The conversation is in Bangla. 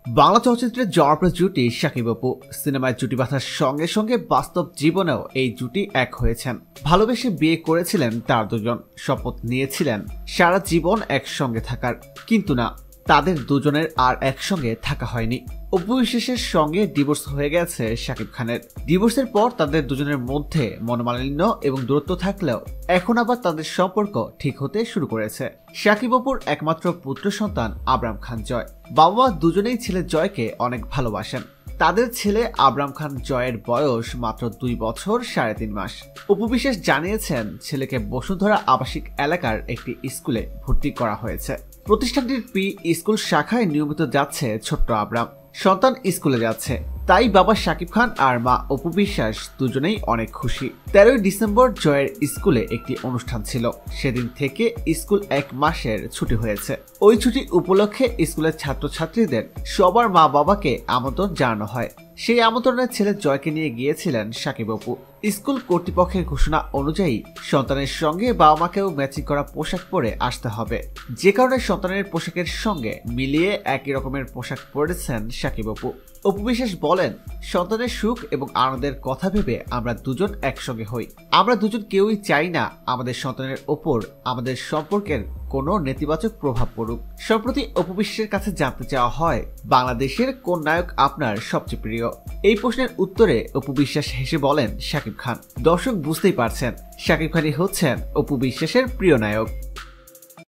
বাংলা চলচ্চিত্রের জনপ্রিয় জুটি শাকিব অপু। সিনেমায় জুটি বাঁধার সঙ্গে সঙ্গে বাস্তব জীবনেও এই জুটি এক হয়েছেন। ভালোবেসে বিয়ে করেছিলেন তার দুজন, শপথ নিয়েছিলেন সারা জীবন একসঙ্গে থাকার। কিন্তু না, তাদের দুজনের আর একসঙ্গে থাকা হয়নি। অপু বিশ্বাসের সঙ্গে ডিভোর্স হয়ে গেছে শাকিব খানের। ডিভোর্সের পর তাদের দুজনের মধ্যে মনোমালিন্য এবং দূরত্ব থাকলেও এখন আবার তাদের সম্পর্ক ঠিক হতে শুরু করেছে। শাকিব অপুর একমাত্র পুত্র সন্তান আবরাম খান জয়। বাবা মা দুজনেই ছেলে জয়কে অনেক ভালোবাসেন। তাদের ছেলে আবরাম খান জয়ের বয়স মাত্র 2 বছর 3.5 মাস। অপু বিশ্বাস জানিয়েছেন, ছেলেকে বসুন্ধরা আবাসিক এলাকার একটি স্কুলে ভর্তি করা হয়েছে। প্রতিষ্ঠানটির পি স্কুল শাখায় নিয়মিত যাচ্ছে ছোট্ট আবরাম। সন্তান স্কুলে যাচ্ছে, তাই বাবা শাকিব খান আর মা অপু বিশ্বাস দুজনেই অনেক খুশি। 13 ডিসেম্বর জয়ের স্কুলে একটি অনুষ্ঠান ছিল। সেদিন থেকে স্কুল 1 মাসের ছুটি হয়েছে। ওই ছুটি উপলক্ষে স্কুলের ছাত্রছাত্রীদের সবার মা বাবাকে আমন্ত্রণ জানানো হয়। সেই আমন্ত্রণে ছেলে জয়কে নিয়ে গিয়েছিলেন শাকিব অপু। স্কুল কর্তৃপক্ষের ঘোষণা অনুযায়ী সন্তানের সঙ্গে বাবা মাকেও ম্যাচিং করা পোশাক পরে আসতে হবে, যে কারণে সন্তানের পোশাকের সঙ্গে মিলিয়ে একই রকমের পোশাক পরেছেন শাকিব অপু। অপু বিশ্বাস বলেন, সন্তানের সুখ এবং আনন্দের কথা ভেবে আমরা দুজন একসঙ্গে হই। আমরা দুজন কেউই চাই না আমাদের সন্তানের ওপর আমাদের সম্পর্কের কোনো নেতিবাচক প্রভাব পড়ুক। সম্প্রতি অপু বিশ্বাসের কাছে জানতে চাওয়া হয়, বাংলাদেশের কোন নায়ক আপনার সবচেয়ে প্রিয়? এই প্রশ্নের উত্তরে অপু বিশ্বাস হেসে বলেন, শাকিব খান। দর্শক বুঝতেই পারছেন, শাকিব খানই হচ্ছেন অপু বিশ্বাসের প্রিয় নায়ক।